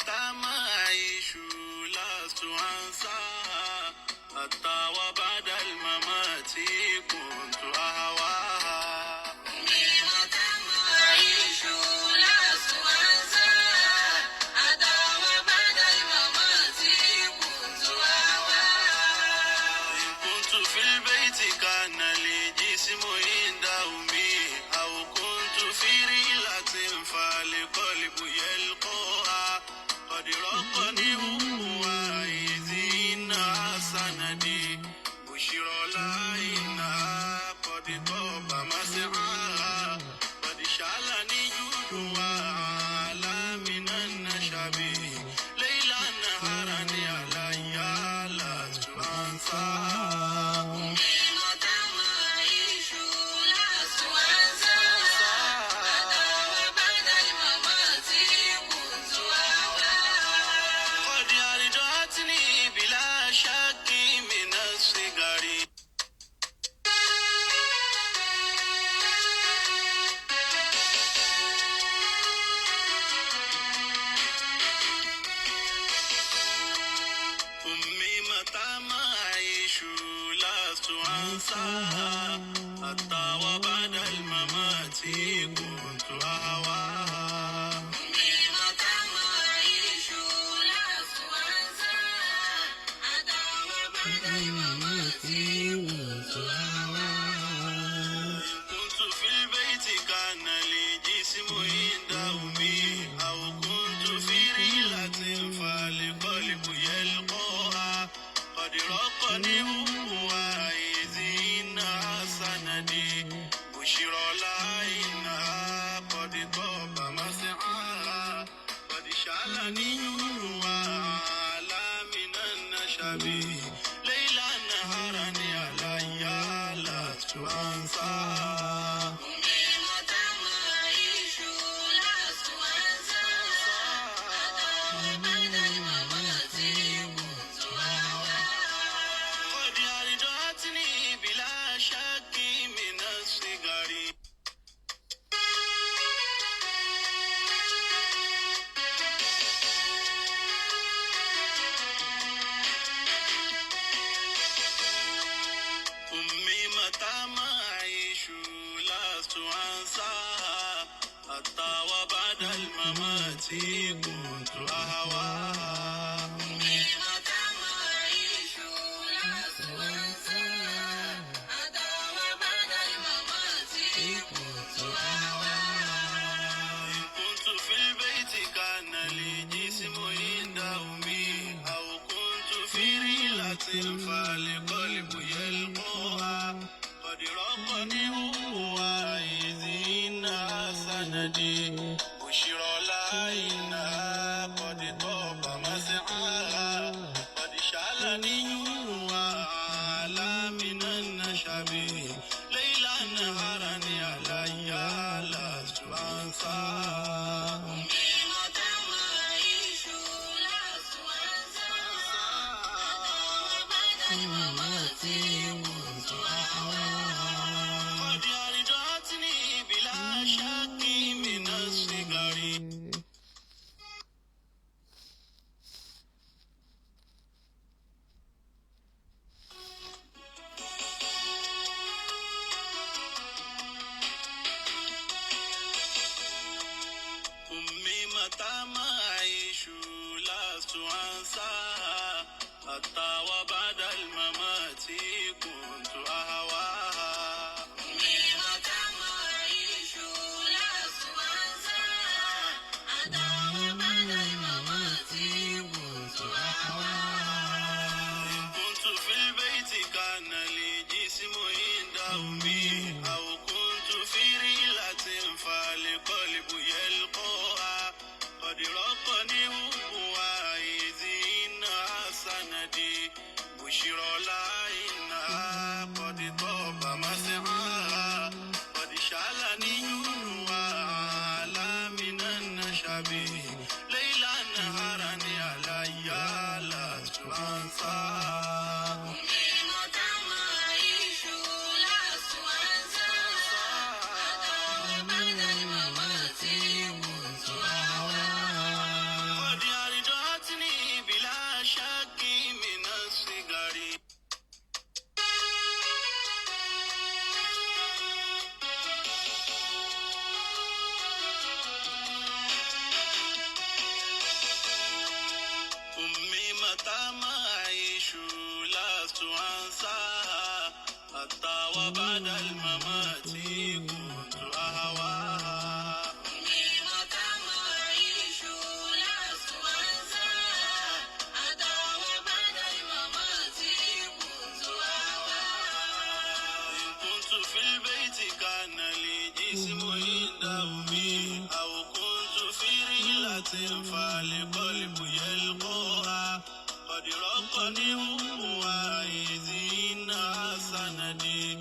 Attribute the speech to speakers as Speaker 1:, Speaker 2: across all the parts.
Speaker 1: متى ما أعيش لست أنساها حتى وبعد الممات كنت أهواها متى ما أعيش لست أنساها حتى وبعد الممات كنت أهواها إن كنت في البيت كان لي جسم عند أمي أو كنت في رحلة فالقلب يلقاها قد رقني وإذ سندي بشر لا إنها قد طاب مسعاها قد شعلني جودها على من النشب ليلا نهارا علي لست أنساها متى ما أعيش لست أنساها حتى وبعد الممات كنت أهواها قد أرضعتني بلا شك من الصغر أمي متى ما أعيش لست أنساها حتى وبعد الممات كنت أهواها أمي متى ما أعيش لست أنساها حتى وبعد الممات كنت أهواها إن كنت في البيت كان لي جسم عند أمي أو كنت في رحلة فالقلب يلقاها قد رقني وإذ سندي بشر لا إنها قد طاب مسعاها قد شعلني نورها على من النشب ليلا نهارا علي لست أنساها متى ما أعيش لست أنساها حتى وبعد الممات كنت أهواها قد أرضعتني بلا شك من الصغر أمي متى ما أعيش لست أنساها حتى وبعد الممات كنت أهواها أمي متى ما أعيش لست أنساها حتى وبعد الممات كنت أهواها إن كنت في البيت كان لي جسم عند أمي أو كنت في رحلة فالقلب يلقاها قد رقني وإذ سندي بشر لا إنها قد طاب مسعاها قد شعلني نورها على من النشب ليلا نهارا علي لست أنساها متى ما أعيش لست أنساها حتى وبعد الممات كنت أهواها قد أرضعتني بلا شك من الصغر أمي متى ما أعيش لست أنساها حتى وبعد الممات كنت أهواها أمي متى ما أعيش لست أنساها حتى وبعد الممات كنت أهواها إن كنت في البيت كان لي جسم عند أمي أو كنت في رحلة فالقلب يلقاها قد رقني وإذ سندي بشر لا إنها قد طاب مسعاها قد شعلني نورها على من النشب ليلا نهارا علي لست أنساها متى ما أعيش لست أنساها حتى وبعد الممات كنت أهواها قد وبعد الممات كنت أهواها نعمة أعيش لست أنساها حتى وبعد الممات كنت أهواها إن كنت في البيت كان لي جسم عند أمي أو كنت في رحلة فالقلب يلقاها قد رقني وإذ سندي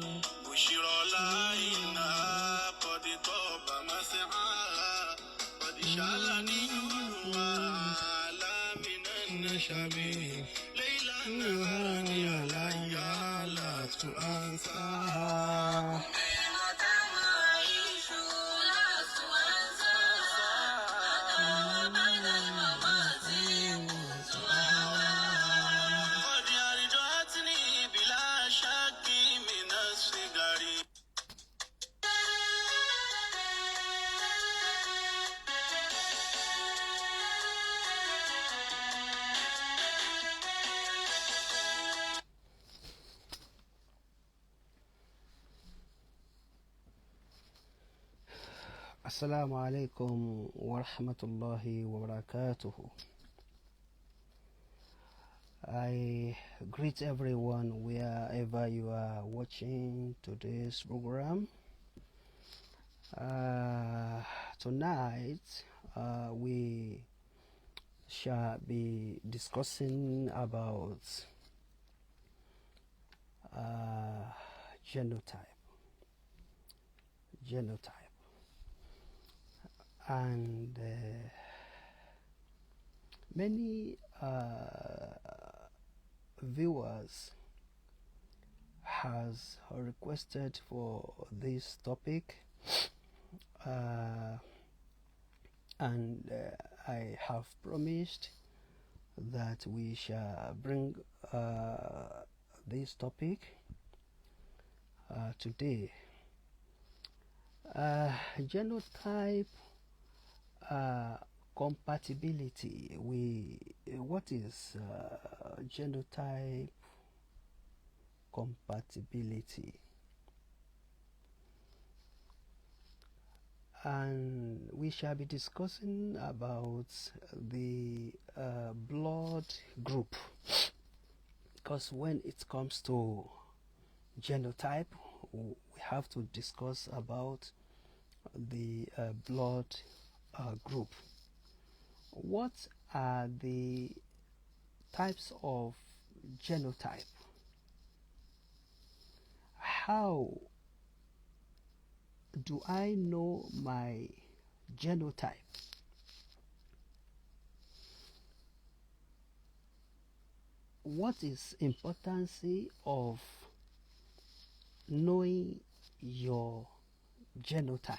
Speaker 1: بشرى لا إنها قد طاب مسعاها قد شالني نورها لا من النشب ليلا نهارا علي لست أنساها
Speaker 2: Assalamu alaikum wa rahmatullahi wa barakatuhu. I greet everyone wherever you are watching today's program. Tonight we shall be discussing about genotype. And many viewers has requested for this topic, and I have promised that we shall bring this topic today. Genotype compatibility. What is genotype compatibility? And we shall be discussing about the blood group, because when it comes to genotype, we have to discuss about the blood group. What are the types of genotype? How do I know my genotype? What is importance of knowing your genotype?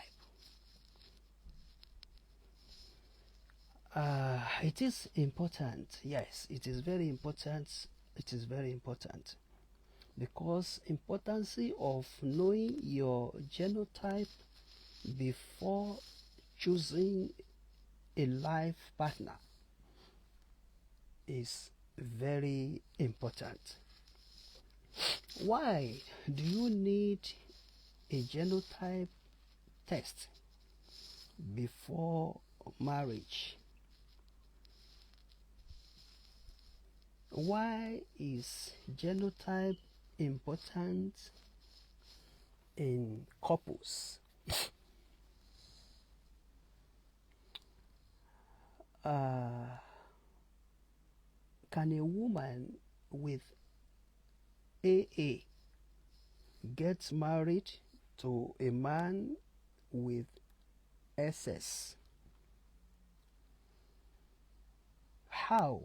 Speaker 2: It is important. Yes, it is very important. It is very important, because importance of knowing your genotype before choosing a life partner is very important. Why do you need a genotype test before marriage? Why is genotype important in couples? Can a woman with AA get married to a man with SS? How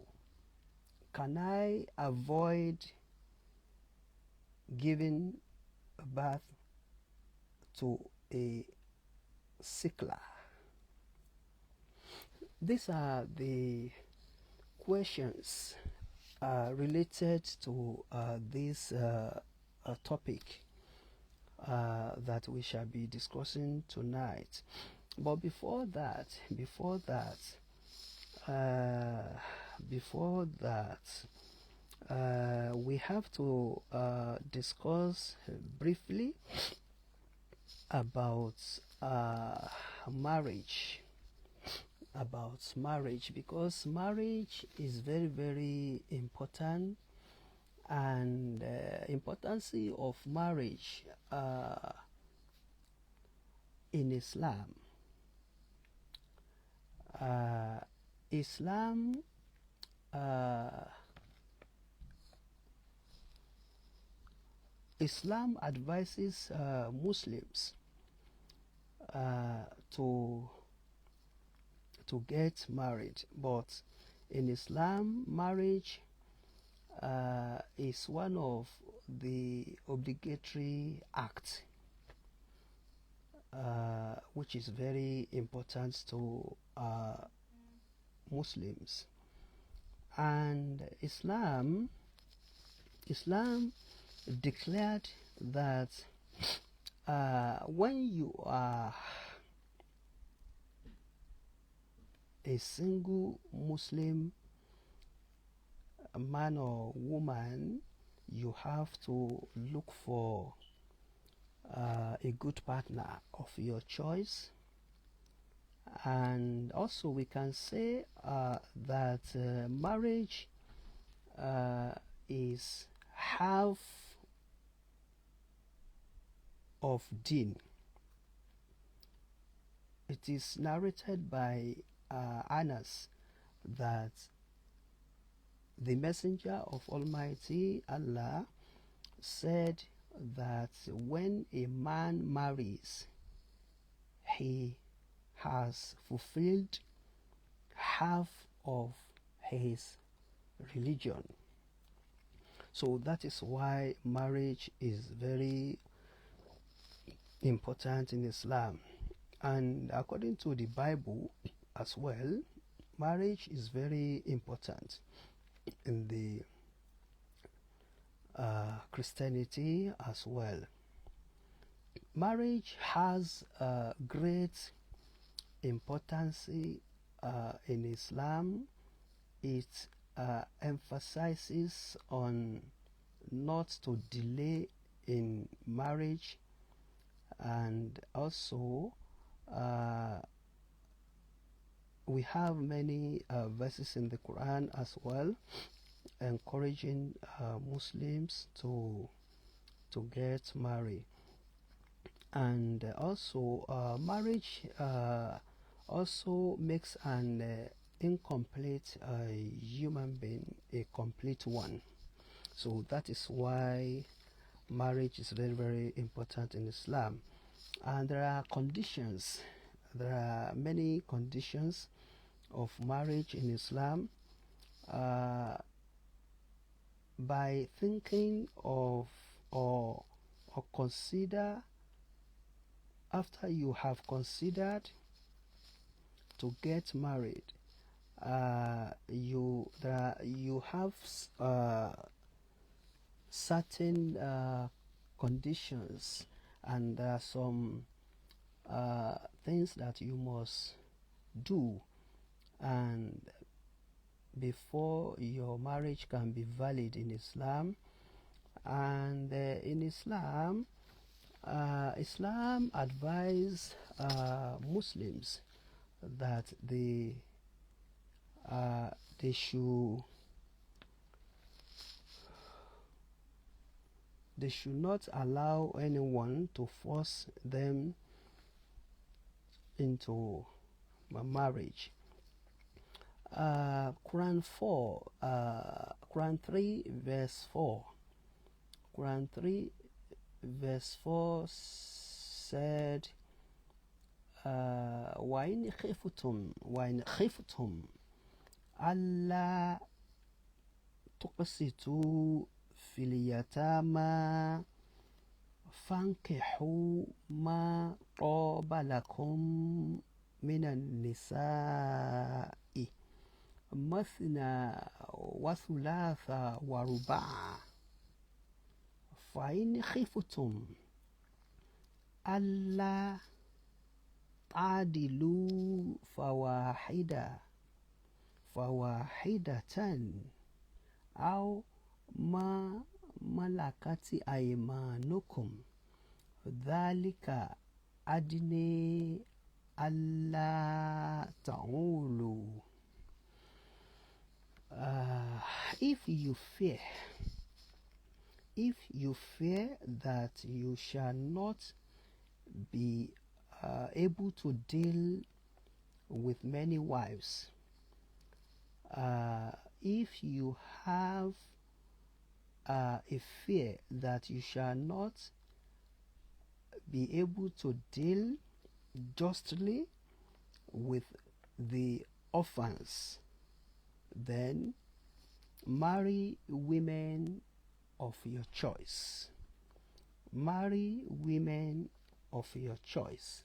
Speaker 2: can I avoid giving birth to a sickler? These are the questions related to this topic that we shall be discussing tonight. But before that, we have to discuss briefly about marriage because marriage is very, very important, and importance of marriage in Islam. Islam Islam advises Muslims to get married, but in Islam, marriage is one of the obligatory acts which is very important to Muslims. And Islam declared that when you are a single Muslim man or woman, you have to look for a good partner of your choice. And also we can say that marriage is half of deen. It is narrated by Anas that the Messenger of Almighty Allah said that when a man marries, he has fulfilled half of his religion. So that is why marriage is very important in Islam. And according to the Bible as well, marriage is very important in the Christianity as well. Marriage has great importance in Islam. It emphasizes on not to delay in marriage, and also we have many verses in the Quran as well encouraging Muslims to get married. And also marriage also makes an incomplete human being a complete one. So that is why marriage is very, very important in Islam. And there are conditions, there are many conditions of marriage in Islam. By thinking of or consider, after you have considered to get married, you have certain conditions, and there are some things that you must do, and before your marriage can be valid in Islam. And in Islam, Islam advises Muslims that they should not allow anyone to force them into marriage. Quran 3 verse 4. Quran 3 verse 4 said, وَإِنْ خِفْتُمْ أَلَّا تُقْسِطُوا فِي الْيَتَامَى فَانكِحُوا مَا طَابَ لَكُم مِنَ النِّسَاءِ مثنى وثلاث ورباع فإن خفتم ألا تعدلوا فواحدة أو ma malakati aymanukum dhalika adni alla ta'ulu. If you fear that you shall not be able to deal with many wives, if you have a fear that you shall not be able to deal justly with the orphans, then marry women of your choice. Marry women of your choice.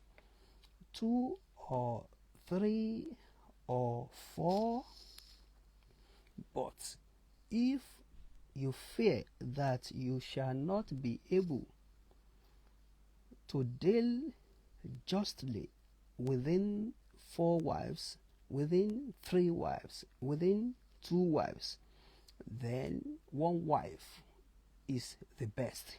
Speaker 2: 2 or 3 or 4. But if you fear that you shall not be able to deal justly within 4 wives, within 3 wives, within 2 wives, then 1 wife is the best.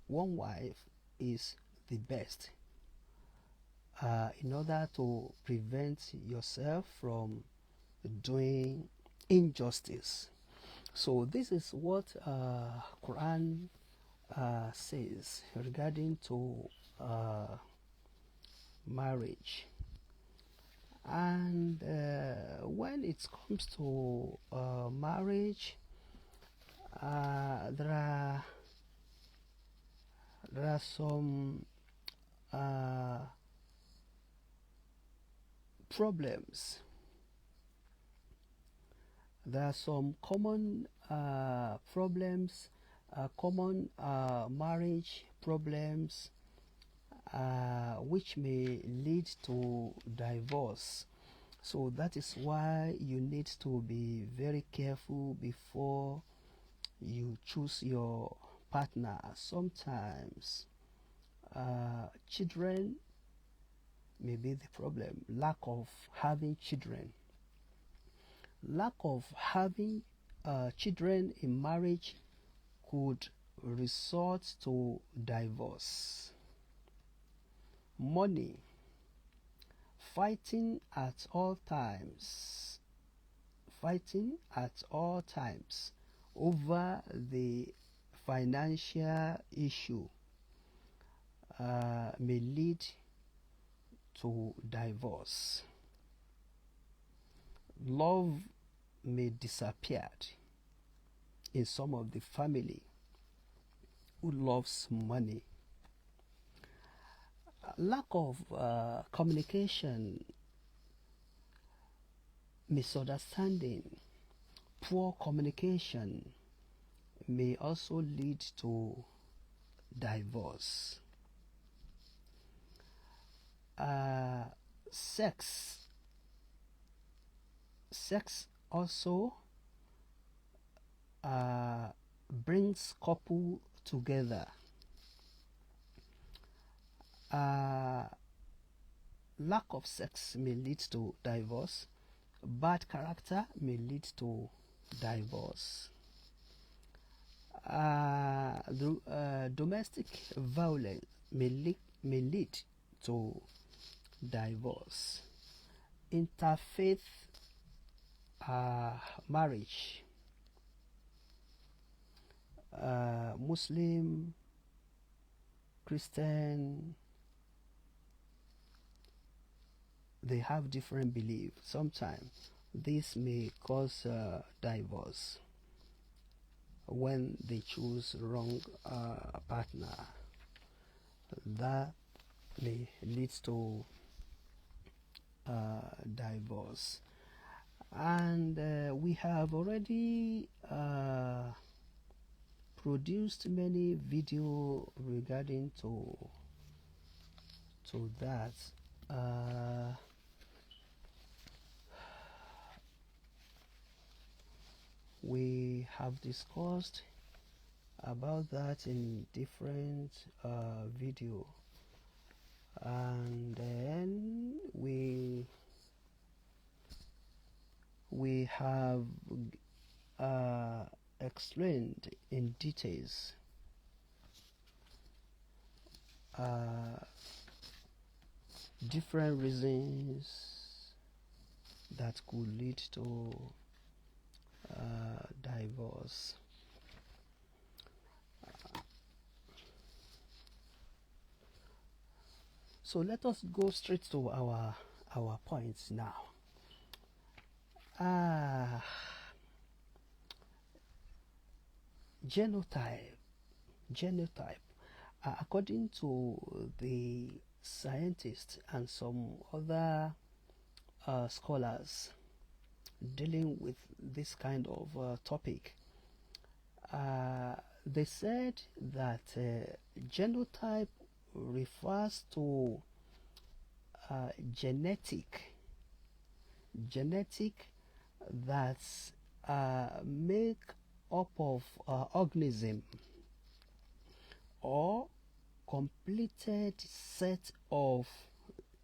Speaker 2: 1 wife is the best, in order to prevent yourself from doing injustice. So this is what Quran says regarding to marriage. And when it comes to marriage, there are some problems. There are some common problems, common marriage problems, which may lead to divorce. So that is why you need to be very careful before you choose your partner. Sometimes children may be the problem. Lack of having children. Lack of having children in marriage could resort to divorce. Money. Fighting at all times. Fighting at all times over the financial issue may lead to divorce. Love may disappear in some of the family who loves money. Lack of communication, misunderstanding, poor communication may also lead to divorce. Sex also brings couple together. Lack of sex may lead to divorce. Bad character may lead to divorce. Domestic violence may lead to divorce. Interfaith marriage, Muslim, Christian, they have different beliefs. Sometimes this may cause divorce when they choose wrong partner. That may lead to divorce. And we have already produced many videos regarding to that. We have discussed about that in different video, and then we have explained in details different reasons that could lead to divorce. So let us go straight to our points now. Genotype. According to the scientists and some other scholars dealing with this kind of topic, they said that genotype refers to genetic that's make up of organism or completed set of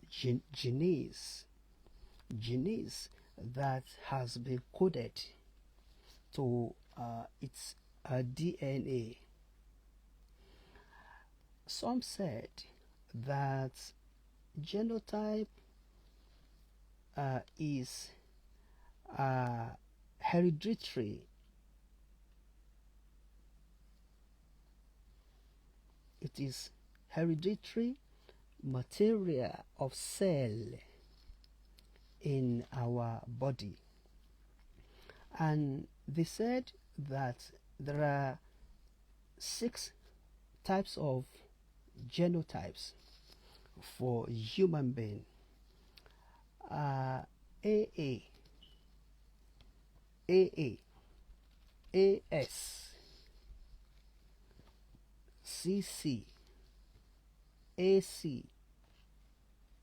Speaker 2: genes that has been coded to its DNA. Some said that genotype is hereditary. It is hereditary material of cell in our body. And they said that there are 6 types of genotypes for human being. AA, AS, CC, AC,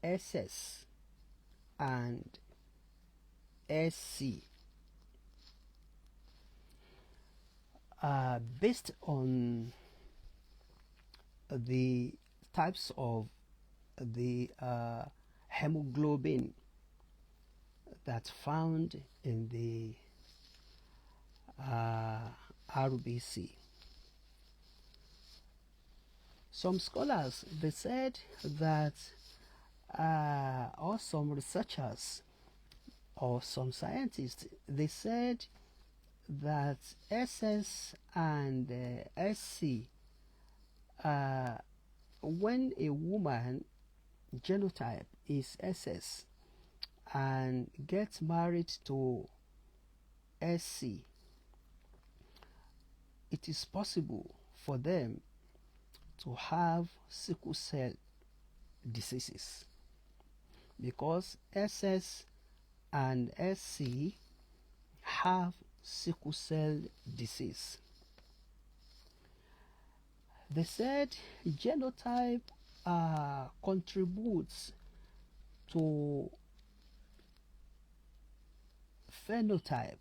Speaker 2: SS, and SC. Based on the types of the hemoglobin that's found in the RBC. Some scholars, they said that or some researchers or some scientists, they said that SS and SC, when a woman genotype is SS and gets married to SC, it is possible for them to have sickle cell diseases because SS and SC have sickle cell disease. They said genotype contributes to phenotype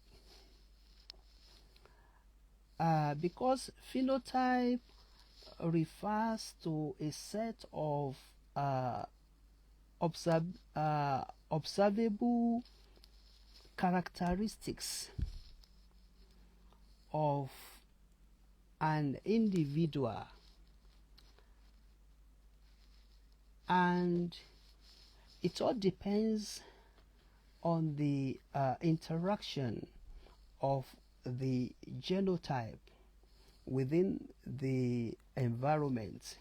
Speaker 2: because phenotype refers to a set of observable characteristics of an individual, and it all depends on the interaction of the genotype within the environment.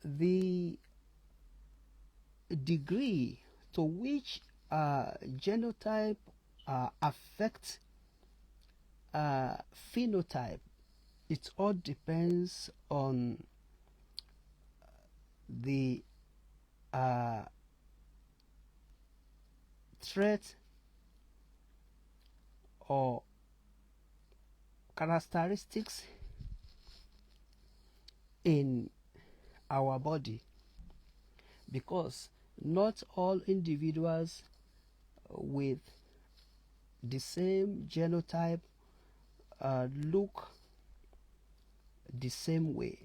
Speaker 2: The degree to which genotype affects phenotype, it all depends on the trait or characteristics in our body, because not all individuals with the same genotype look the same way,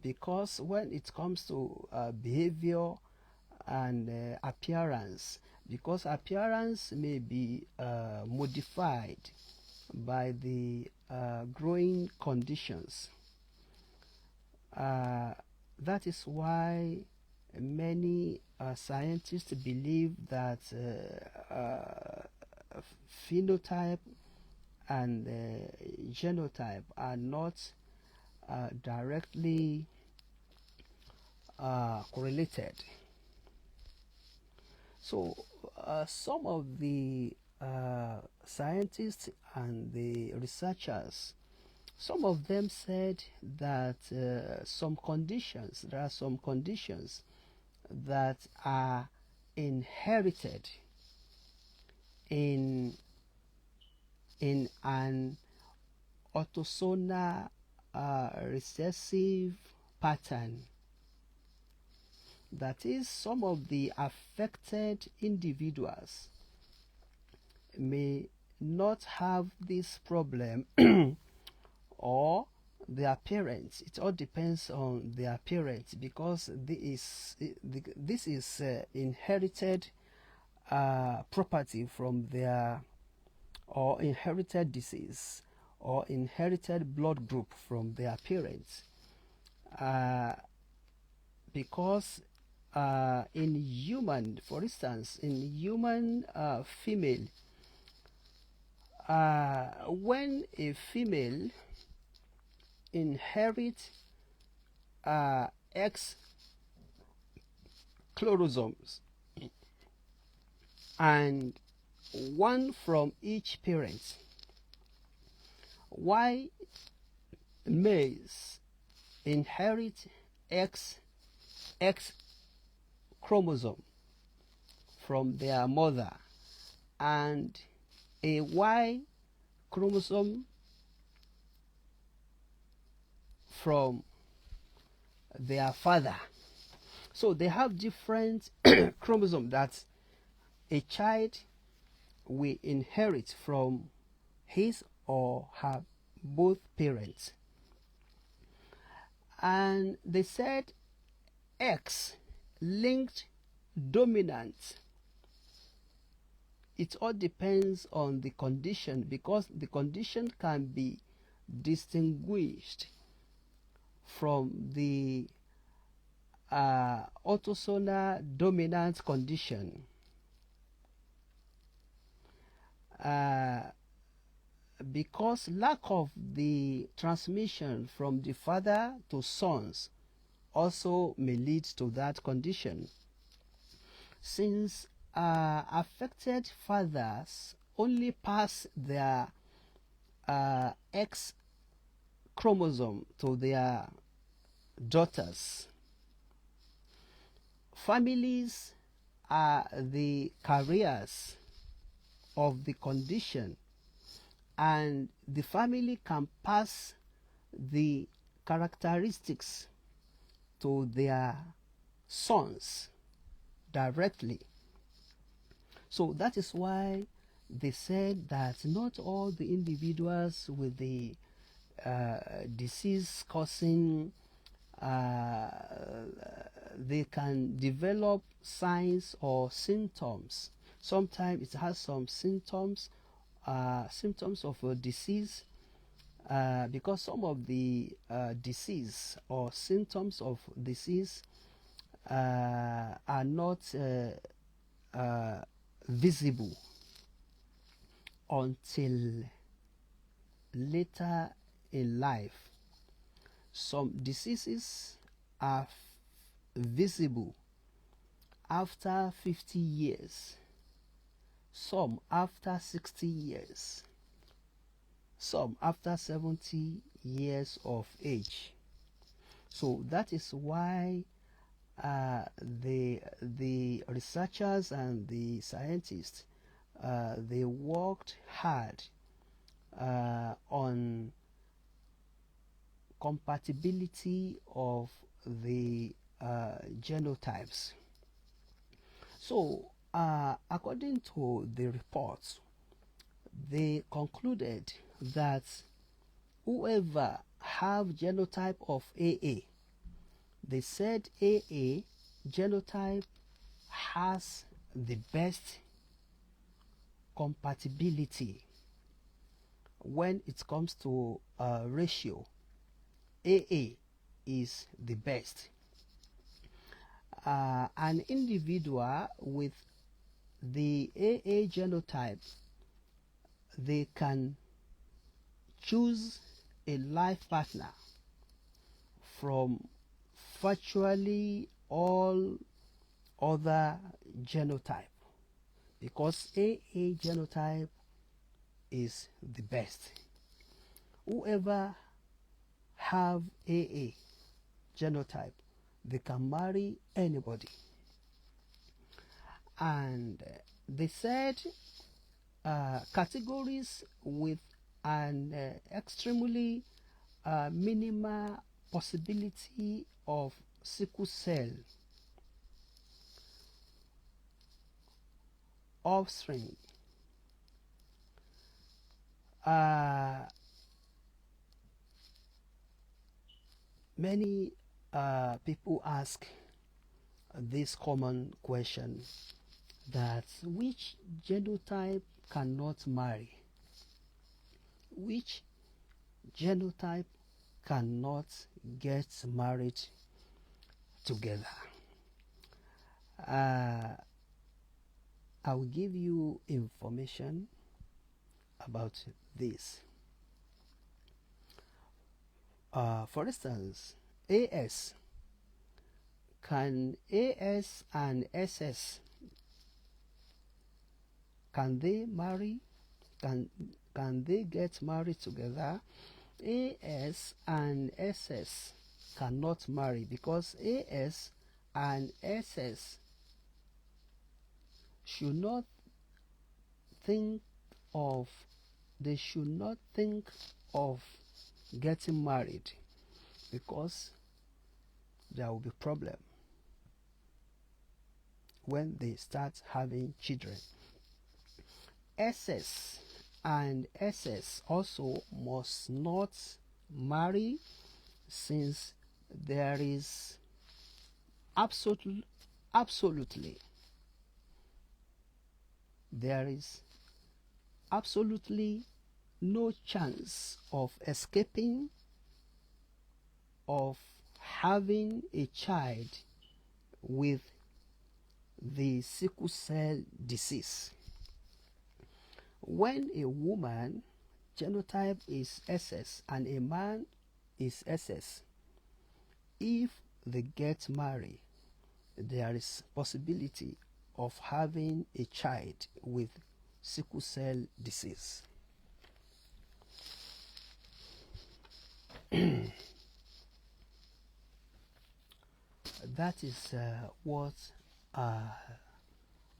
Speaker 2: because when it comes to behavior and appearance, because appearance may be modified by the growing conditions. That is why many scientists believe that phenotype and genotype are not directly correlated. So some of the scientists and the researchers, some of them said that there are some conditions that are inherited in an autosomal recessive pattern. That is, some of the affected individuals may not have this problem or their parents. It all depends on their parents, because this is inherited property from their, or inherited disease, or inherited blood group from their parents, because in human, for instance, in human female, when a female inherits X chromosomes and one from each parent, Y males inherit X chromosome from their mother and a Y chromosome from their father. So they have different chromosomes that a child will inherit from his or her both parents. And they said X linked dominant. It all depends on the condition, because the condition can be distinguished from the autosomal dominant condition. Because lack of the transmission from the father to sons also may lead to that condition. Since affected fathers only pass their X chromosome to their daughters, families are the carriers of the condition, and the family can pass the characteristics to their sons directly. So that is why they said that not all the individuals with the disease causing they can develop signs or symptoms. Sometimes it has some symptoms of a disease, because some of the disease or symptoms of disease are not visible until later in life. Some diseases are visible after 50 years, some after 60 years, some after 70 years of age. So that is why the researchers and the scientists they worked hard on compatibility of the genotypes. So according to the reports, they concluded that whoever have genotype of AA, they said AA genotype has the best compatibility when it comes to ratio. AA is the best. An individual with the AA genotype, they can choose a life partner from virtually all other genotype, because AA genotype is the best. Whoever have AA genotype, they can marry anybody. And they said categories with an extremely minimal possibility of sickle cell offspring, many people ask this common question, that which genotype cannot marry? Which genotype cannot get married together? I will give you information about this. For instance, AS. Can AS and SS, can they marry? Can they get married together? AS and SS cannot marry, because AS and SS should not think of getting married, because there will be problem when they start having children. SS and SS also must not marry, since there is absolutely no chance of escaping of having a child with the sickle cell disease. When a woman genotype is SS and a man is SS, if they get married, there is possibility of having a child with sickle cell disease. That is what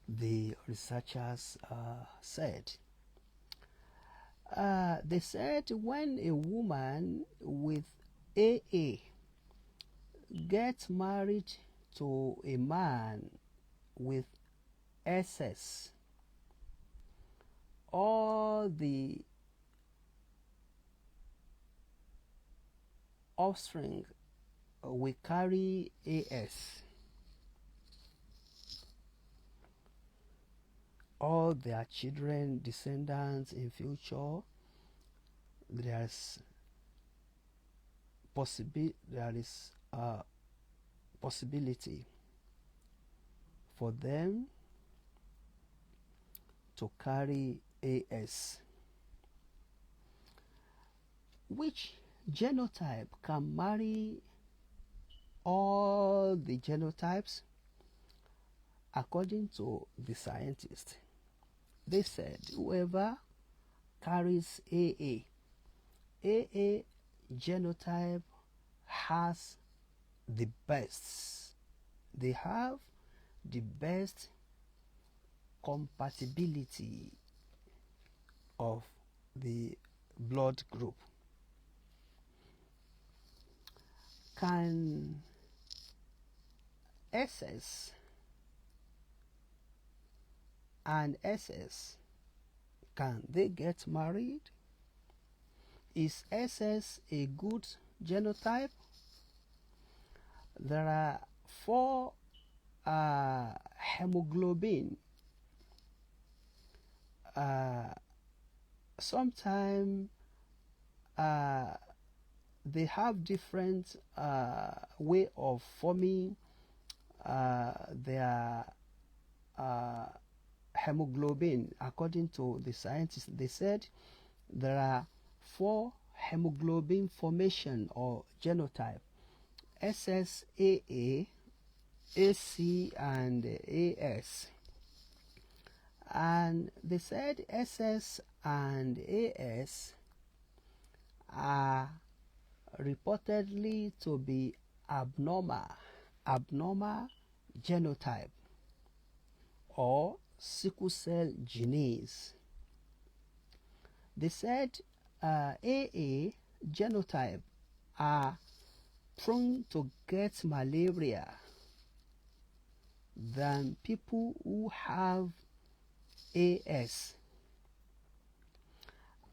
Speaker 2: the researchers said. They said when a woman with AA gets married to a man with SS, all the offspring will carry AS. All their children, descendants in future, there is possibility for them to carry AS. Which genotype can marry all the genotypes? According to the scientists, they said whoever carries AA genotype has the best. They have the best compatibility of the blood group. Can SS and SS, can they get married? Is SS a good genotype? There are 4 hemoglobin sometimes they have different way of forming their hemoglobin. According to the scientists, they said there are 4 hemoglobin formation or genotype: SSAA, AC, and AS. And they said SS and AS are reportedly to be abnormal genotype or sickle cell genes. They said AA genotype are prone to get malaria than people who have AS.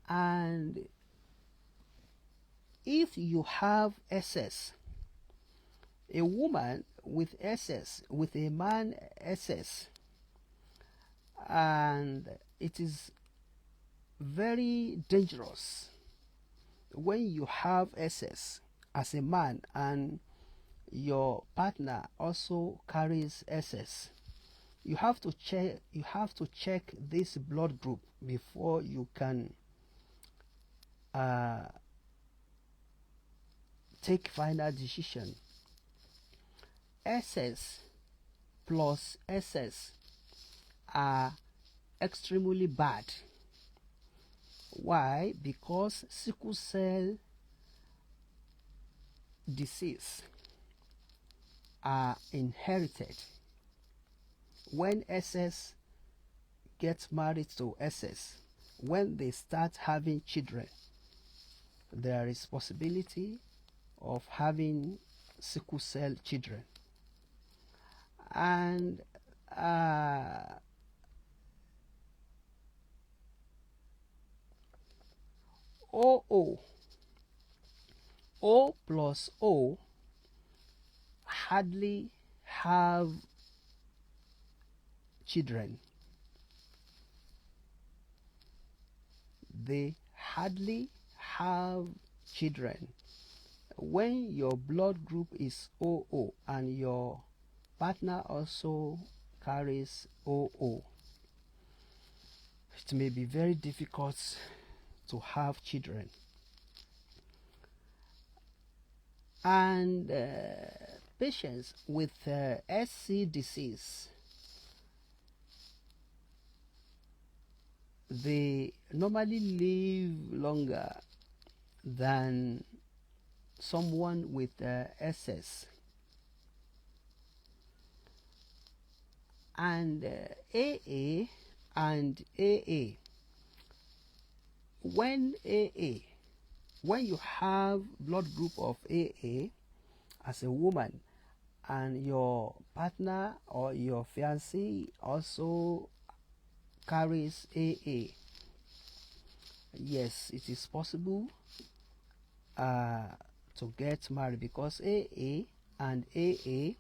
Speaker 2: And if you have SS, a woman with SS, with a man SS, and it is very dangerous when you have SS as a man and your partner also carries SS. You have to check this blood group before you can take final decision. SS plus SS are extremely bad. Why? Because sickle cell disease are inherited. When SS gets married to SS, when they start having children, there is possibility of having sickle cell children. And O plus O hardly have children. They hardly have children. When your blood group is OO and your partner also carries OO, it may be very difficult to have children. And patients with SC disease, they normally live longer than someone with SS. And AA and AA, when you have blood group of AA as a woman and your partner or your fiancé also carries AA, yes, it is possible to get married, because AA and AA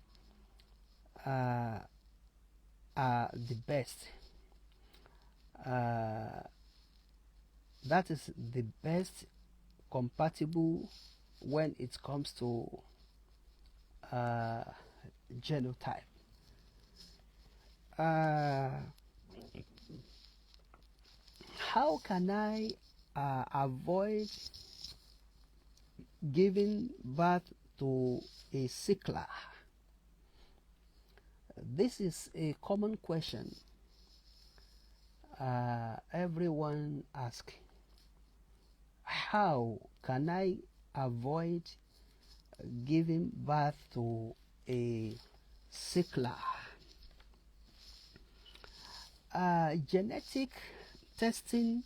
Speaker 2: are the best. That is the best compatible when it comes to genotype. How can I avoid giving birth to a sickler? This is a common question everyone asks. How can I avoid giving birth to a sickler? Genetic testing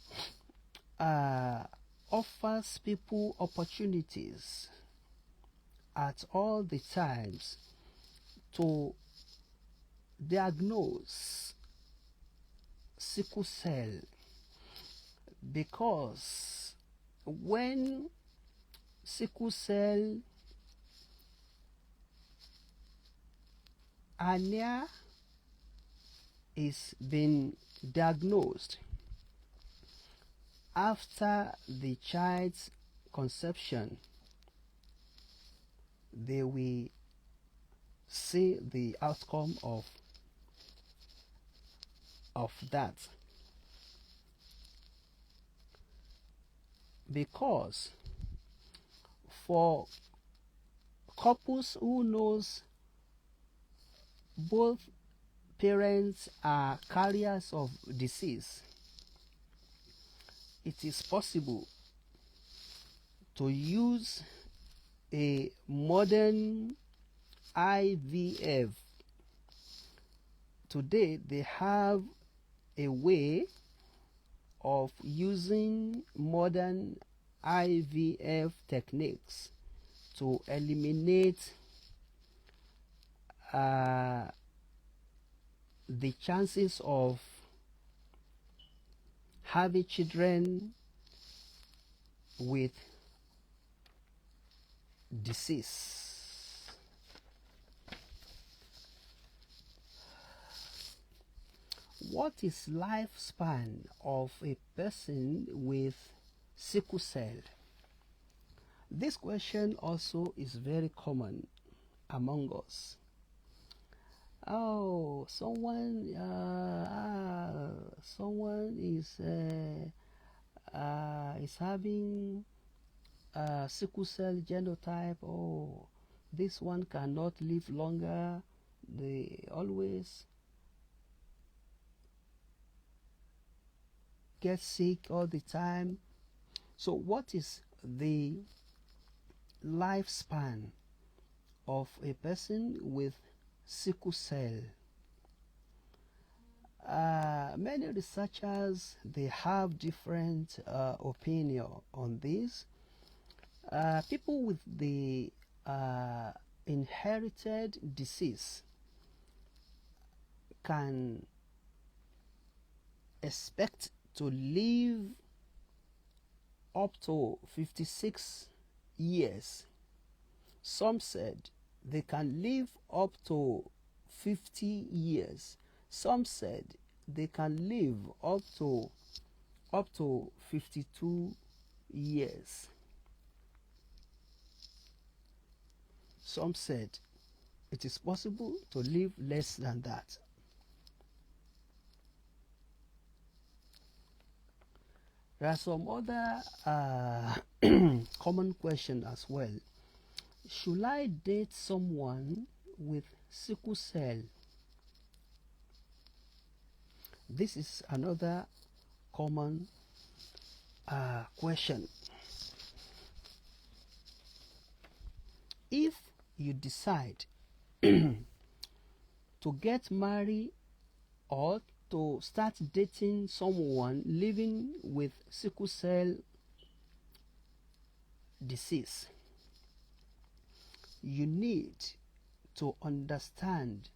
Speaker 2: offers people opportunities at all the times to diagnose sickle cell, because when sickle cell anemia is being diagnosed, after the child's conception, they will see the outcome of that. Because for couples who knows both parents are carriers of disease, it is possible to use a modern IVF. Today they have a way of using modern IVF techniques to eliminate the chances of having children with disease. What is lifespan of a person with sickle cell? This question also is very common among us. Oh, someone is having sickle cell genotype. Oh, this one cannot live longer. They always get sick all the time. So what is the lifespan of a person with sickle cell? Many researchers, they have different opinion on this. People with the inherited disease can expect to live up to 56 years. Some said they can live up to 50 years. Some said they can live up to 52 years. Some said it is possible to live less than that. There are some other common questions as well. Should I date someone with sickle cell? This is another common question. If you decide to get married or to start dating someone living with sickle cell disease, you need to understand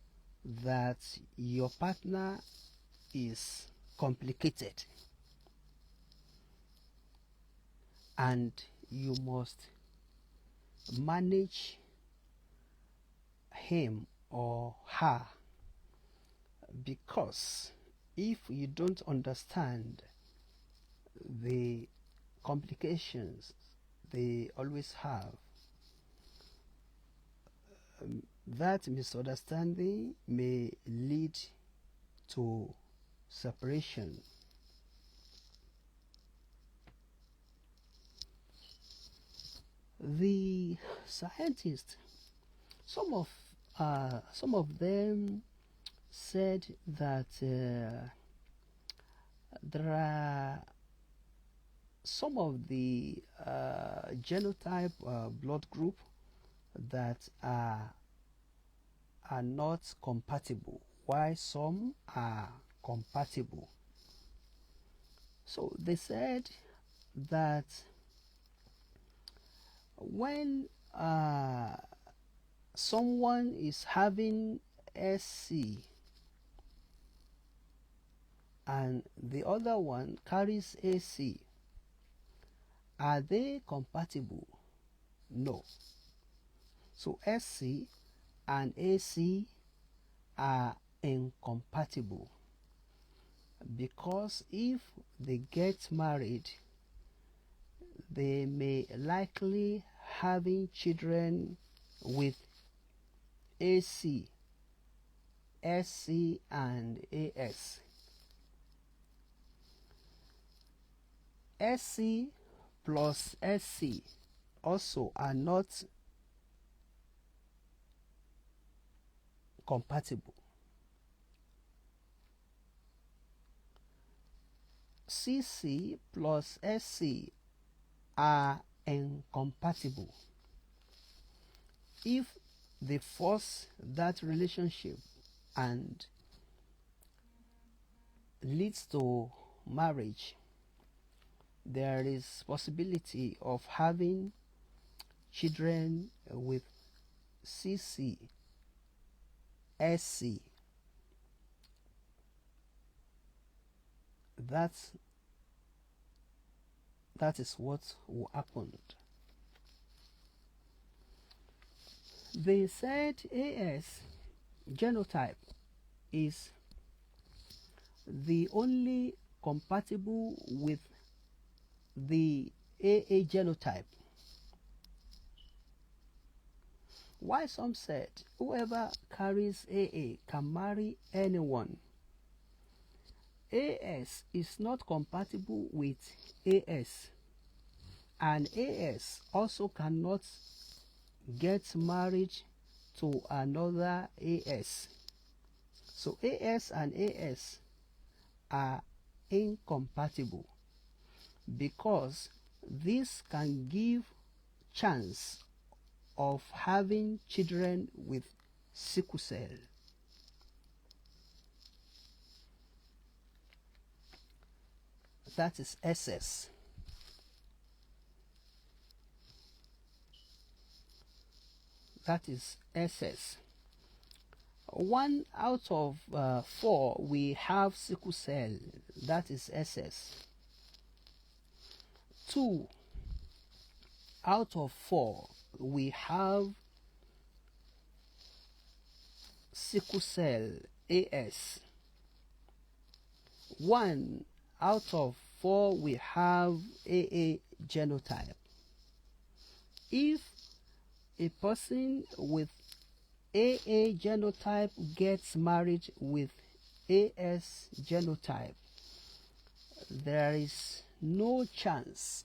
Speaker 2: that your partner is complicated and you must manage him or her, because if you don't understand the complications they always have, that misunderstanding may lead to separation. The scientists, some of them said that there are some of the genotype blood group that are not compatible, while some are compatible. So they said that when someone is having SC and the other one carries AC, are they compatible? No. So SC and AC are incompatible. because if they get married, they may likely having children with AC, SC, and AS. SC plus SC also are not compatible. CC plus SC are incompatible. If they force that relationship and leads to marriage, there is possibility of having children with CC, SC. That is what will happen. They said AS genotype is the only compatible with the AA genotype. Why some said whoever carries AA can marry anyone. AS is not compatible with AS, and AS also cannot get married to another AS. So AS and AS are incompatible because this can give chance of having children with sickle cell. That is SS. That is SS. 1 out of 4 we have sickle cell. That is SS. 2 out of 4 we have sickle cell, AS. 1 out of 4 we have AA genotype. If a person with AA genotype gets married with AS genotype, there is no chance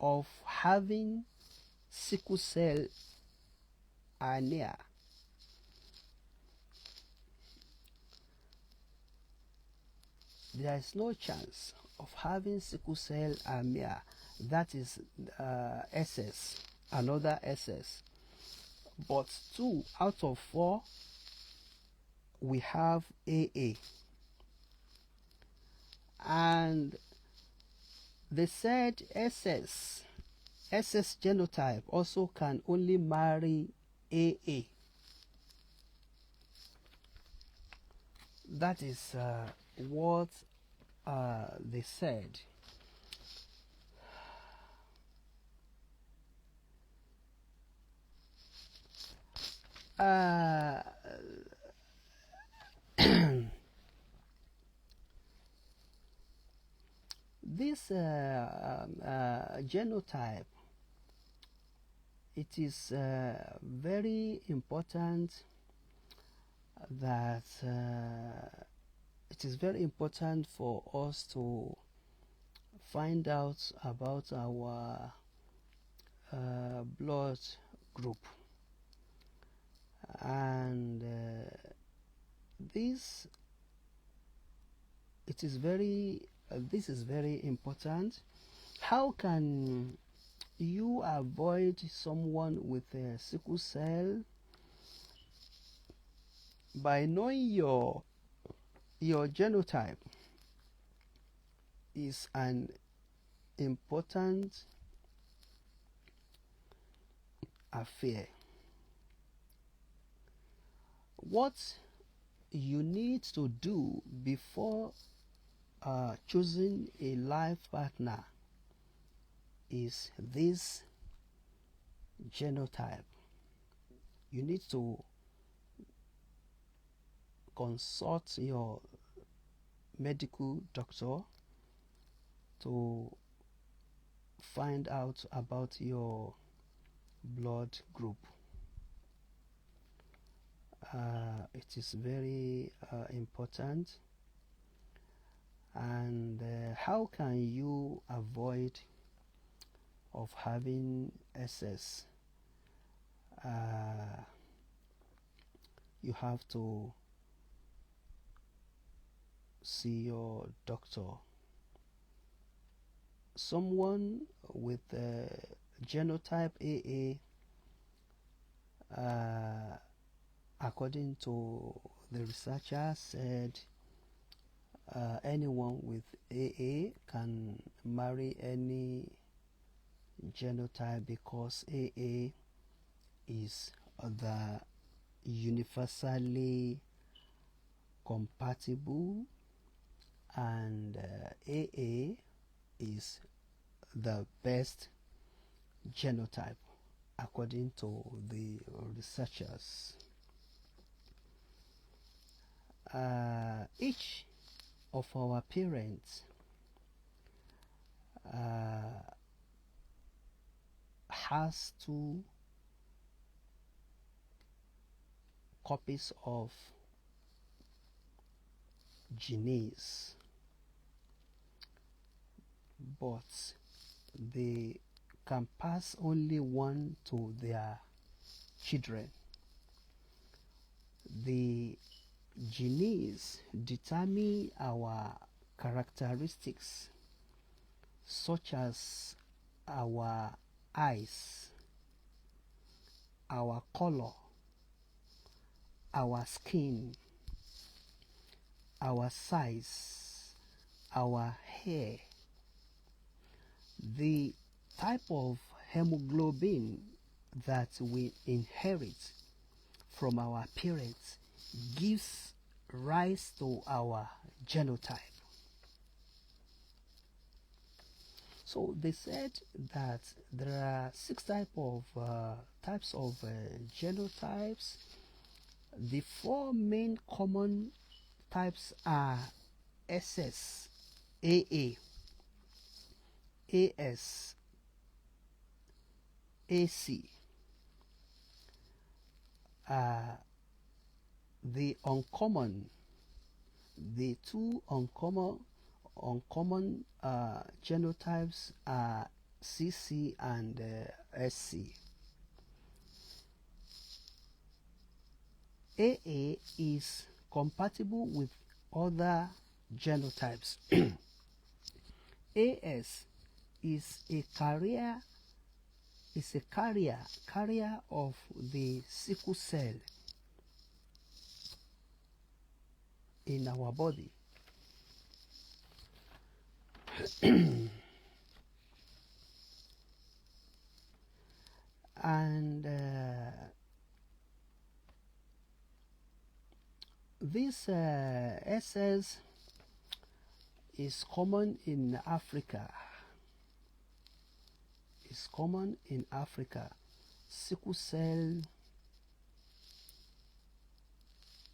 Speaker 2: of having sickle cell anemia. There is no chance of having sickle cell anemia. That is SS, another SS. But 2 out of 4 we have AA. And they said SS genotype also can only marry AA. That is what they said. This genotype, it is very important that it is very important for us to find out about our blood group, and this is very important. How can you avoid someone with a sickle cell? By knowing your genotype is an important affair. What you need to do before choosing a life partner is this genotype. You need to consult your medical doctor to find out about your blood group. It is very important. And how can you avoid of having SS? You have to see your doctor. Someone with genotype AA, according to the researchers, said anyone with AA can marry any genotype because AA is the universally compatible, and AA is the best genotype according to the researchers. Each of our parents has 2 copies of genes, but they can pass only one to their children. The genes determine our characteristics, such as our eyes, our color, our skin, our size, our hair. The type of hemoglobin that we inherit from our parents gives rise to our genotype. So they said that there are 6 types of genotypes. The 4 main common types are SS, AA, AS, AC. The 2 uncommon genotypes are CC and SC. AA is compatible with other genotypes. AS is a carrier of the sickle cell in our body. And this SS is common in Africa. Sickle cell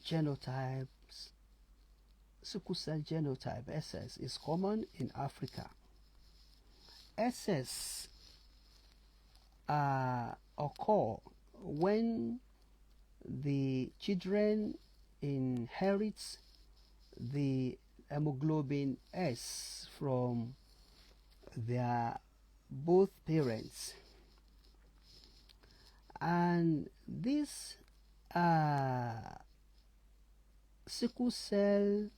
Speaker 2: genotype SS is common in Africa. SS occur when the children inherit the hemoglobin S from their both parents, and this sickle cell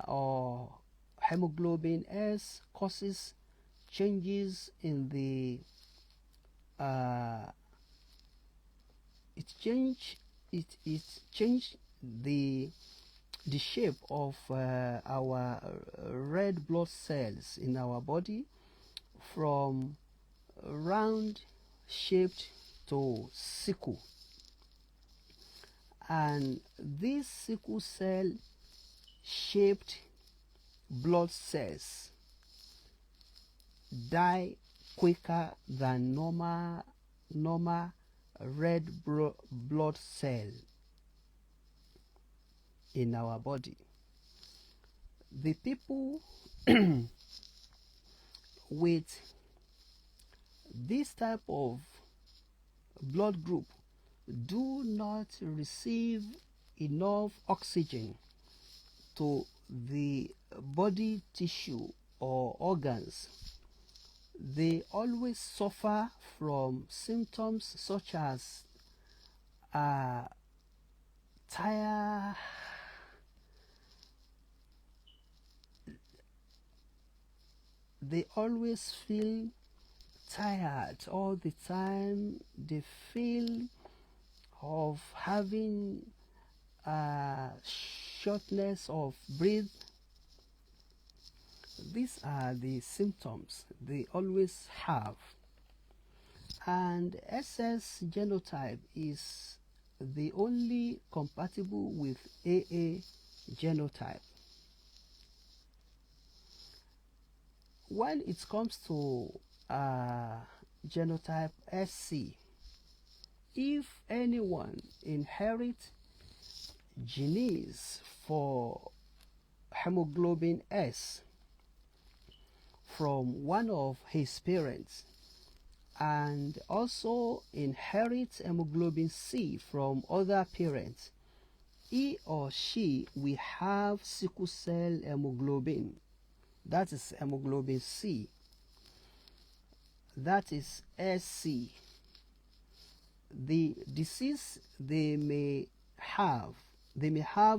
Speaker 2: or hemoglobin S causes changes in the it changed the shape of our red blood cells in our body from round shaped to sickle, and these sickle cell shaped blood cells die quicker than normal red blood cell in our body. The people with this type of blood group do not receive enough oxygen to the body tissue or organs. They always suffer from symptoms such as tire, they always feel tired all the time. They feel of having shortness of breath. These are the symptoms they always have. And SS genotype is the only compatible with AA genotype. When it comes to genotype SC, if anyone inherits genes for hemoglobin S from one of his parents and also inherits hemoglobin C from other parents, he or she will have sickle cell hemoglobin. That is hemoglobin C. That is SC. The disease they may have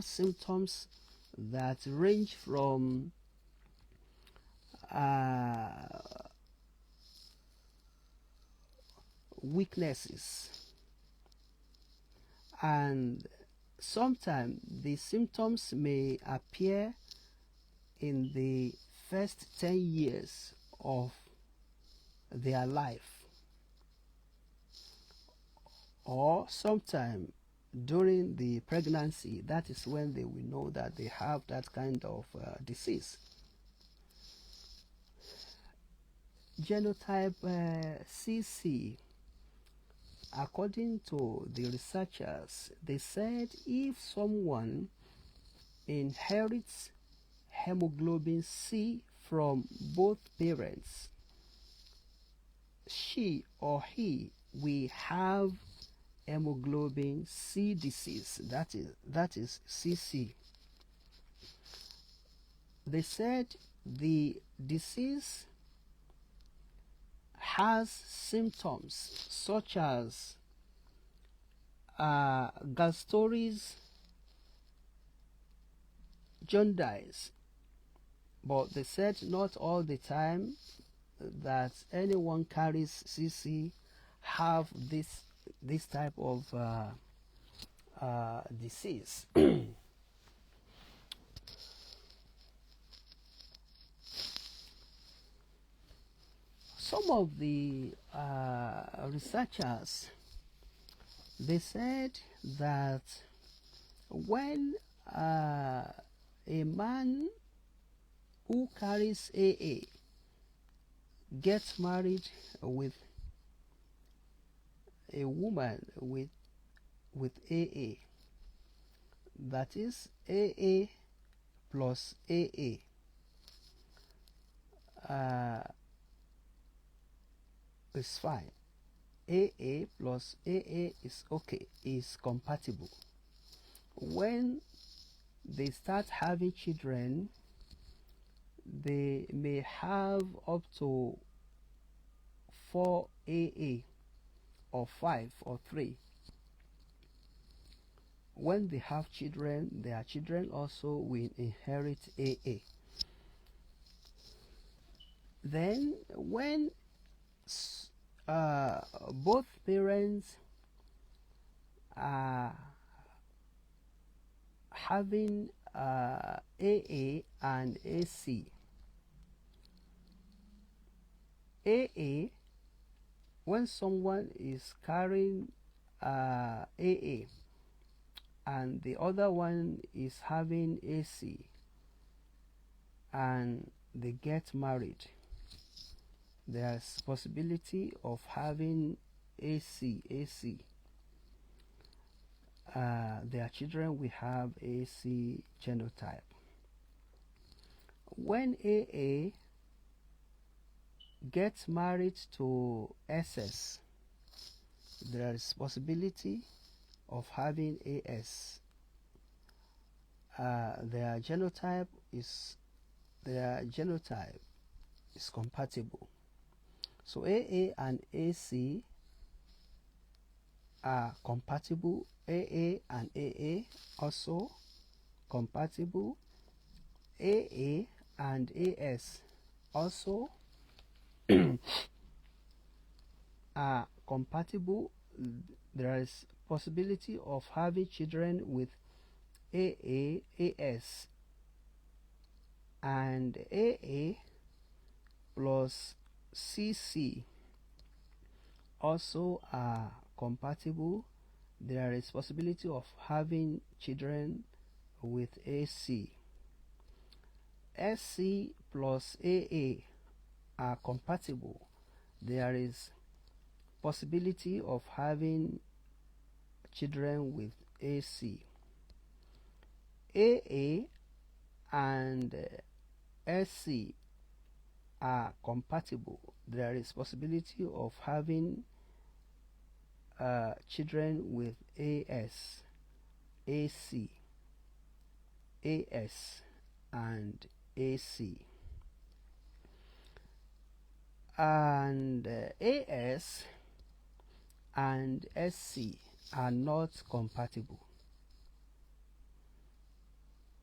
Speaker 2: symptoms that range from weaknesses, and sometimes the symptoms may appear in the first 10 years of their life, or sometime during the pregnancy. That is when they will know that they have that kind of disease. Genotype CC, according to the researchers, they said if someone inherits hemoglobin C from both parents, she or he will have hemoglobin C disease. That is CC. They said the disease has symptoms such as gallstones, jaundice, but they said not all the time that anyone carries CC have this type of disease. Some of the researchers, they said that when a man who carries AA gets married with a woman with AA, that is AA plus AA, is fine. AA plus AA is okay, is compatible. When they start having children, they may have up to 4 AA or 5 or 3. When they have children, their children also will inherit AA. Then when both parents are having AA and AC, AA, when someone is carrying AA and the other one is having AC and they get married, there's possibility of having AC. Their children will have AC genotype. when AA gets married to SS, there is possibility of having AS. Their genotype is compatible. So AA and AC are compatible. AA and AA also compatible. AA and AS also are compatible. There is possibility of having children with AA, AS, and AA plus CC also are compatible. There is possibility of having children with AC. SC plus AA are compatible. There is possibility of having children with AC. AA and SC are compatible. There is possibility of having children with AS, AC, AS, and AC. And AS and SC are not compatible.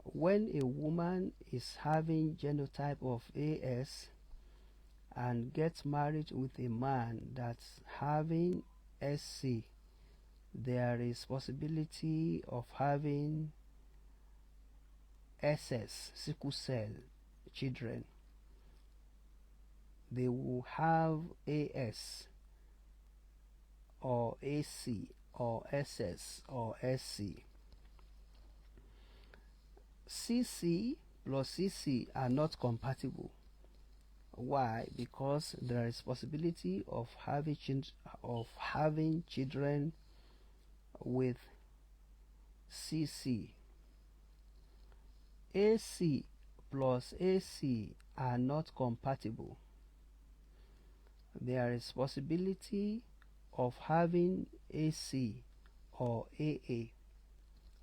Speaker 2: When a woman is having genotype of AS and gets married with a man that's having SC, there is possibility of having SS, sickle cell children. They will have AS or AC or SS or SC. CC plus CC are not compatible. Why? Because there is possibility of having children with CC. AC plus AC are not compatible. There is possibility of having AC or AA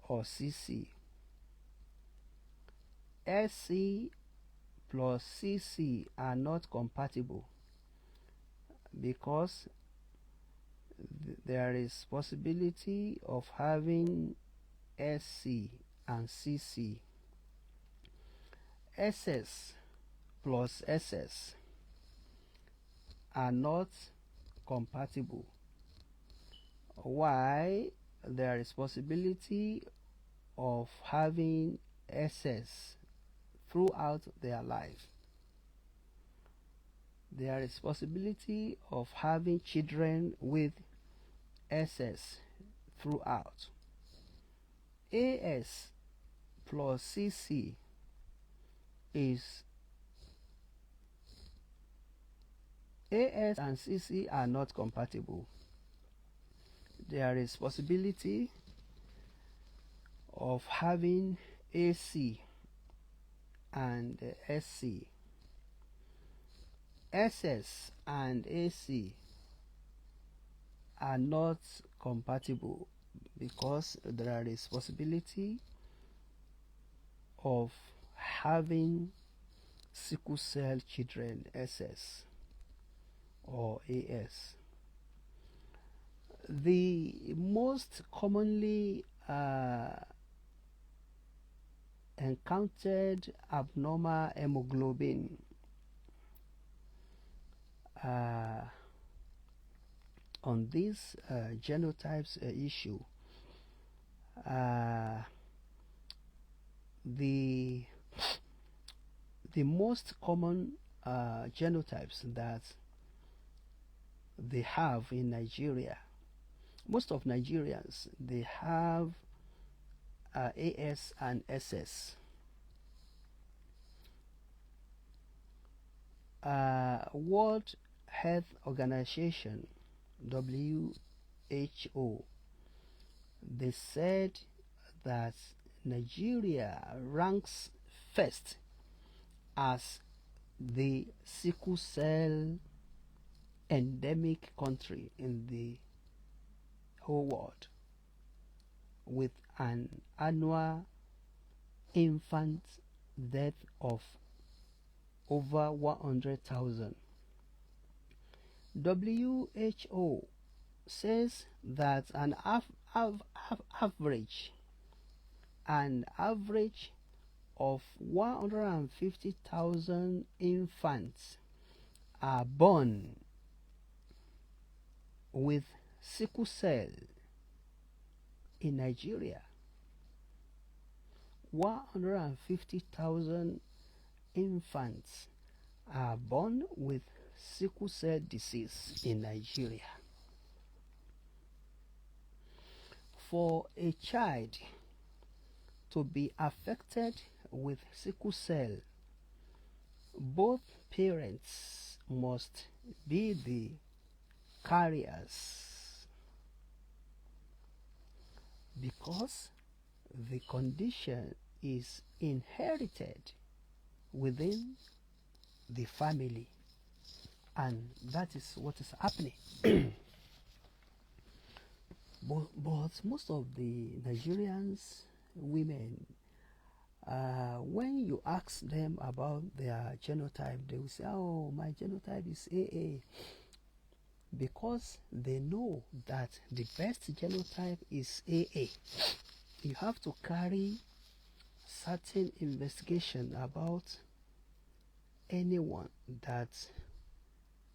Speaker 2: or CC. SC plus CC are not compatible because there is possibility of having SC and CC. SS plus SS are not compatible. Why? There is possibility of having SS throughout their life. There is possibility of having children with SS throughout. AS plus CC is AS and CC are not compatible. There is possibility of having AC and SC. SS and AC are not compatible because there is possibility of having sickle cell children, SS or AS. The most commonly encountered abnormal hemoglobin on this genotypes issue, the most common genotypes that they have in Nigeria, most of Nigerians, they have AS and SS. World Health Organization, WHO, they said that Nigeria ranks first as the sickle cell endemic country in the whole world, with an annual infant death of over 100,000. WHO says that an average of 150,000 infants are born with sickle cell in Nigeria. 150,000 infants are born with sickle cell disease in Nigeria. For a child to be affected with sickle cell, both parents must be the carriers, because the condition is inherited within the family, and that is what is happening. But most of the Nigerians women, when you ask them about their genotype, they will say, oh, my genotype is AA, because they know that the best genotype is AA. You have to carry certain investigation about anyone that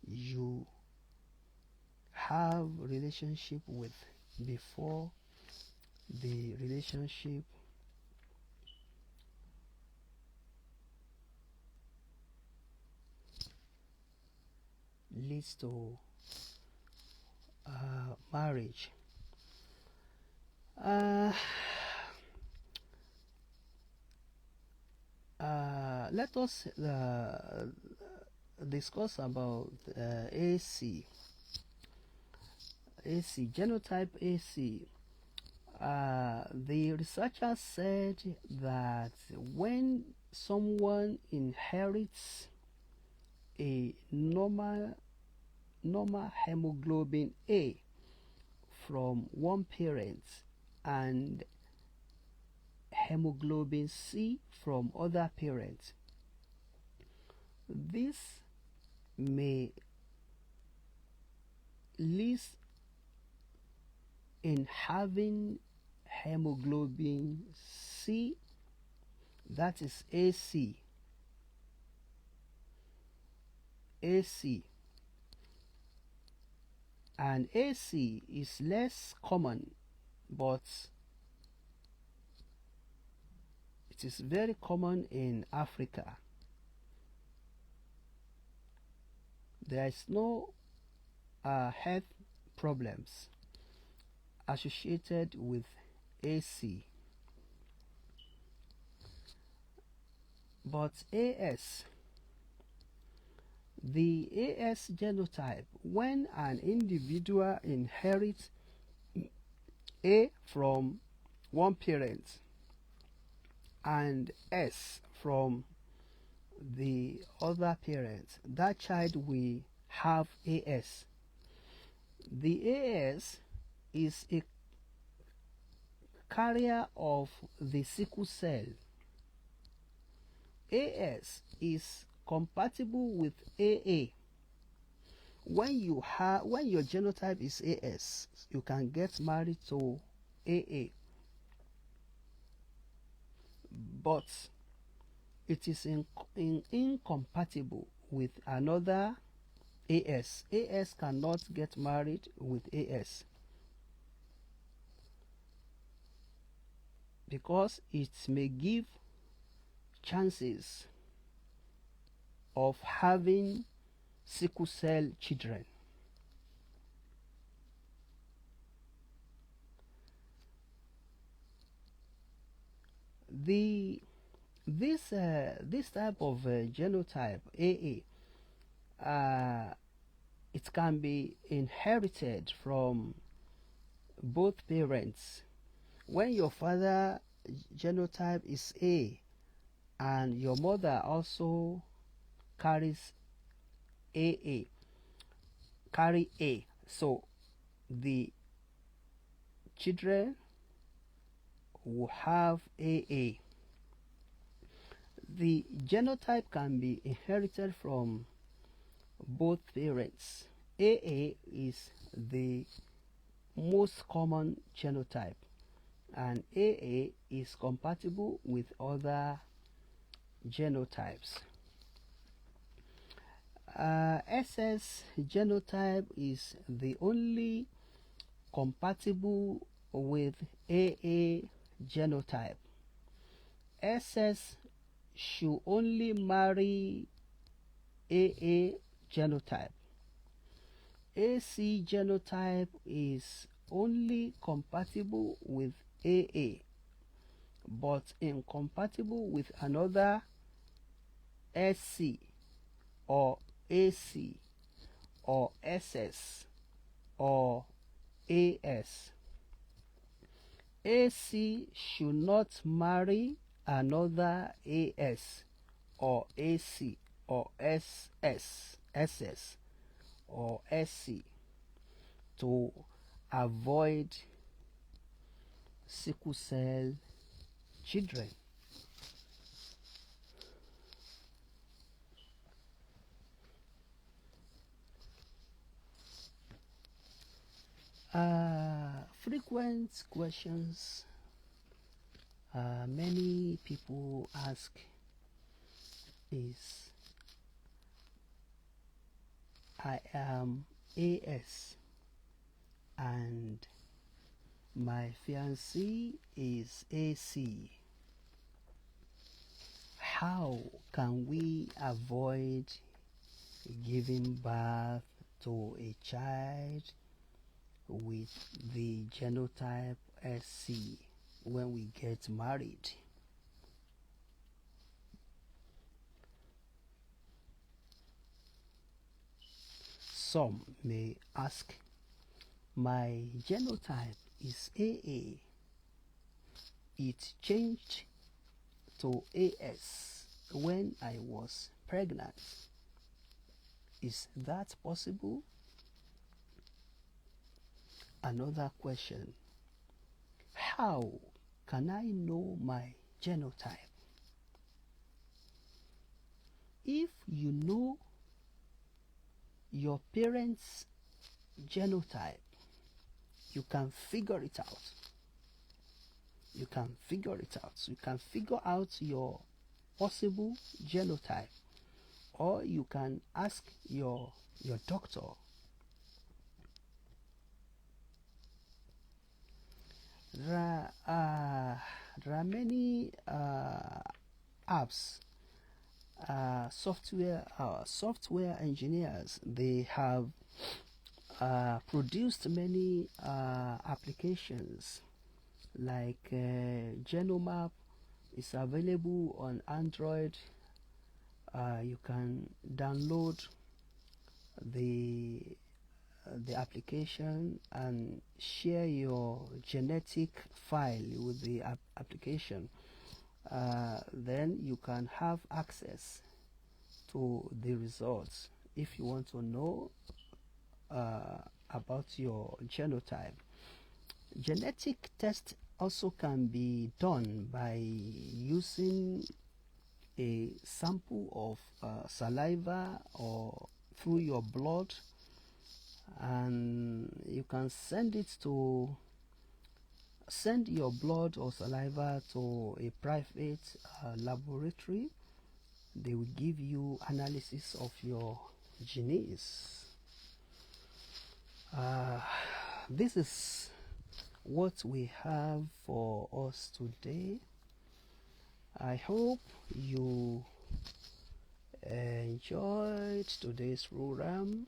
Speaker 2: you have relationship with before the relationship leads to marriage. Let us discuss about AC genotype AC. The researchers said that when someone inherits a normal hemoglobin A from one parent and hemoglobin C from other parents, this may lead in having hemoglobin C, that is AC, and AC is less common, but it is very common in Africa. There is no health problems associated with AC, but AS, the AS genotype, when an individual inherits A from one parent and S from the other parent, that child will have AS. The AS is a carrier of the sickle cell. AS is compatible with AA. When your genotype is AS, you can get married to AA, but it is incompatible with another AS. AS cannot get married with AS because it may give chances of having sickle cell children. This type of genotype AA, it can be inherited from both parents. When your father genotype is A and your mother also carries AA, carry A, so the children will have AA. The genotype can be inherited from both parents. AA is the most common genotype, and AA is compatible with other genotypes. SS genotype is the only compatible with AA genotype. SS should only marry AA genotype. AC genotype is only compatible with AA, but incompatible with another SC or AC or SS or AS. AC should not marry another AS or AC or SS or SC to avoid sickle cell children. Frequent questions many people ask is, I am AS and my fiancé is AC. How can we avoid giving birth to a child with the genotype SC when we get married? Some may ask, my genotype is AA. It changed to AS when I was pregnant. Is that possible? Another question, how can I know my genotype? If you know your parents' genotype, you can figure it out. You can figure it out. You can figure out your possible genotype, or you can ask your doctor. There are many apps, software engineers. They have produced many applications like Genotype is available on Android. You can download the application and share your genetic file with the application. Then you can have access to the results if you want to know about your genotype. Genetic test also can be done by using a sample of saliva or through your blood, and you can send your blood or saliva to a private laboratory. They will give you analysis of your genes. This is what we have for us today. I hope you enjoyed today's program.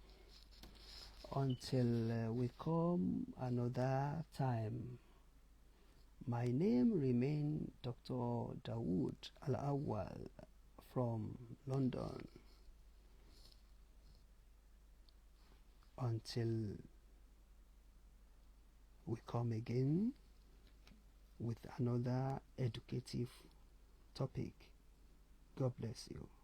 Speaker 2: Until we come another time, my name remains Dr. Dawood Al-Awwal from London. Until we come again with another educative topic. God bless you.